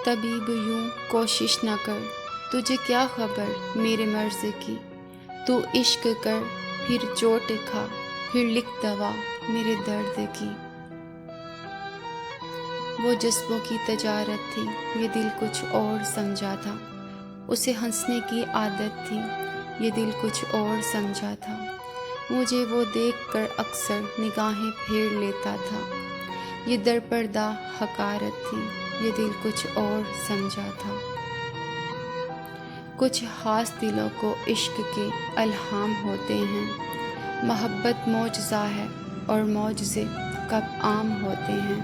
طبیب یوں کوشش نہ کر، تجھے کیا خبر میرے مرض کی، تو عشق کر پھر چوٹ کھا، پھر لکھ دوا میرے درد کی۔ وہ جذبوں کی تجارت تھی، یہ دل کچھ اور سمجھا تھا، اسے ہنسنے کی عادت تھی، یہ دل کچھ اور سمجھا تھا، مجھے وہ دیکھ کر اکثر نگاہیں پھیر لیتا تھا، یہ در پردہ حقارت تھی، یہ دل کچھ اور سمجھا تھا۔ کچھ خاص دلوں کو عشق کے الہام ہوتے ہیں، محبت معجزہ ہے اور معجزے کب عام ہوتے ہیں۔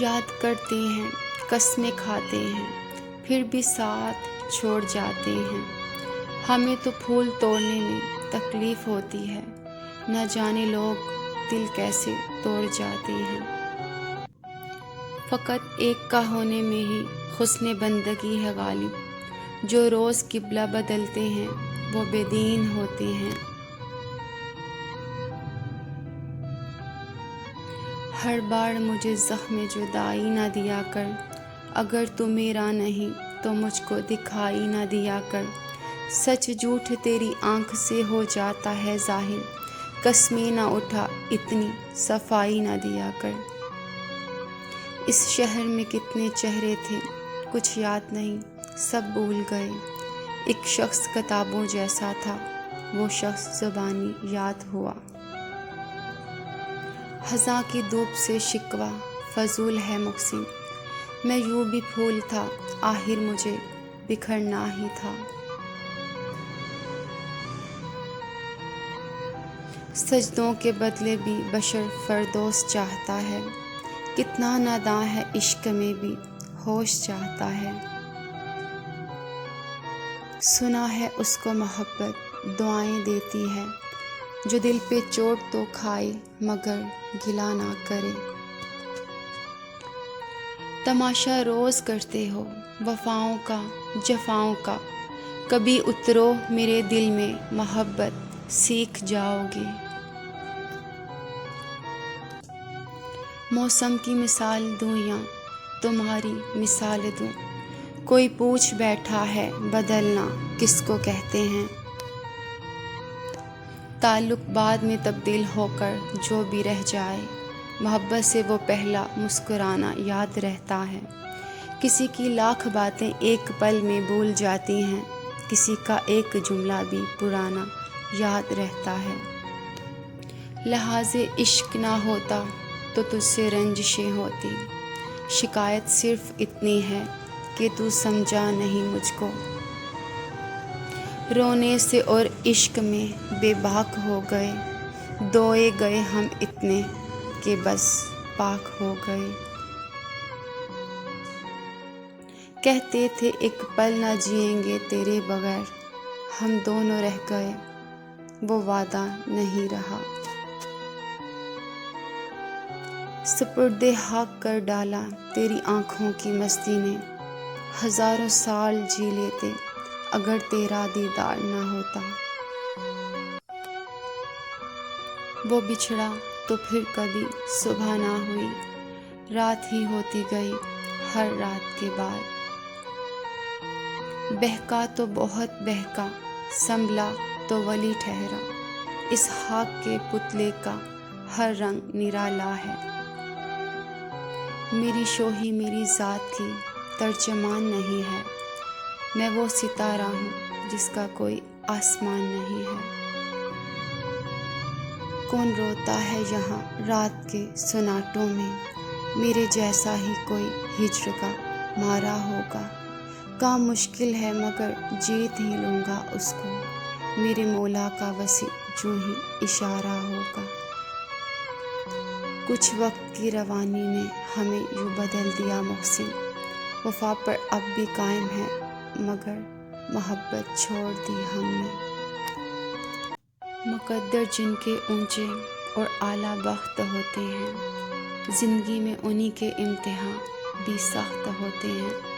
یاد کرتے ہیں، قسمیں کھاتے ہیں، پھر بھی ساتھ چھوڑ جاتے ہیں، ہمیں تو پھول توڑنے میں تکلیف ہوتی ہے، نہ جانے لوگ دل کیسے توڑ جاتے ہیں۔ فقط ایک کا ہونے میں ہی حسن بندگی ہے غالب، جو روز قبلہ بدلتے ہیں وہ بے دین ہوتے ہیں۔ ہر بار مجھے زخم جدائی نہ دیا کر، اگر تو میرا نہیں تو مجھ کو دکھائی نہ دیا کر، سچ جھوٹ تیری آنکھ سے ہو جاتا ہے ظاہر، قسمیں نہ اٹھا اتنی صفائی نہ دیا کر۔ اس شہر میں کتنے چہرے تھے کچھ یاد نہیں، سب بھول گئے، ایک شخص کتابوں جیسا تھا، وہ شخص زبانی یاد ہوا۔ خزاں کی دھوپ سے شکوہ فضول ہے محسن، میں یوں بھی پھول تھا آخر مجھے بکھرنا ہی تھا۔ سجدوں کے بدلے بھی بشر فردوس چاہتا ہے، کتنا ناداں ہے عشق میں بھی ہوش چاہتا ہے۔ سنا ہے اس کو محبت دعائیں دیتی ہے، جو دل پہ چوٹ تو کھائے مگر گلہ نہ کرے۔ تماشا روز کرتے ہو وفاؤں کا جفاؤں کا، کبھی اترو میرے دل میں محبت سیکھ جاؤ گے۔ موسم کی مثال دوں یا تمہاری مثال دوں، کوئی پوچھ بیٹھا ہے بدلنا کس کو کہتے ہیں۔ تعلق بعد میں تبدیل ہو کر جو بھی رہ جائے، محبت سے وہ پہلا مسکرانا یاد رہتا ہے۔ کسی کی لاکھ باتیں ایک پل میں بھول جاتی ہیں، کسی کا ایک جملہ بھی پرانا یاد رہتا ہے۔ لحاظ عشق نہ ہوتا تو تجھ سے رنجشیں ہوتی، شکایت صرف اتنی ہے کہ تو سمجھا نہیں مجھ کو۔ رونے سے اور عشق میں بے باک ہو گئے، دھوئے گئے ہم اتنے کہ بس پاک ہو گئے۔ کہتے تھے ایک پل نہ جئیں گے تیرے بغیر، ہم دونوں رہ گئے، وہ وعدہ نہیں رہا۔ سپرد حق کر ڈالا تیری آنکھوں کی مستی نے، ہزاروں سال جی لیتے اگر تیرا دیدار نہ ہوتا۔ وہ بچھڑا تو پھر کبھی صبح نہ ہوئی، رات ہی ہوتی گئی ہر رات کے بعد۔ بہکا تو بہت بہکا، سنبھلا تو ولی ٹھہرا، اس خاک کے پتلے کا ہر رنگ نرالا ہے۔ میری شوخی میری ذات کی ترجمان نہیں ہے، میں وہ ستارہ ہوں جس کا کوئی آسمان نہیں ہے۔ کون روتا ہے یہاں رات کے سناٹوں میں، میرے جیسا ہی کوئی ہجر کا مارا ہوگا۔ کام مشکل ہے مگر جیت ہی لوں گا اس کو، میرے مولا کا وسیع جو ہی اشارہ ہوگا۔ کچھ وقت کی روانی نے ہمیں یوں بدل دیا محسن، وفا پر اب بھی قائم ہے مگر محبت چھوڑ دی ہم نے۔ مقدر جن کے اونچے اور اعلیٰ بخت ہوتے ہیں، زندگی میں انہی کے امتحان بھی سخت ہوتے ہیں۔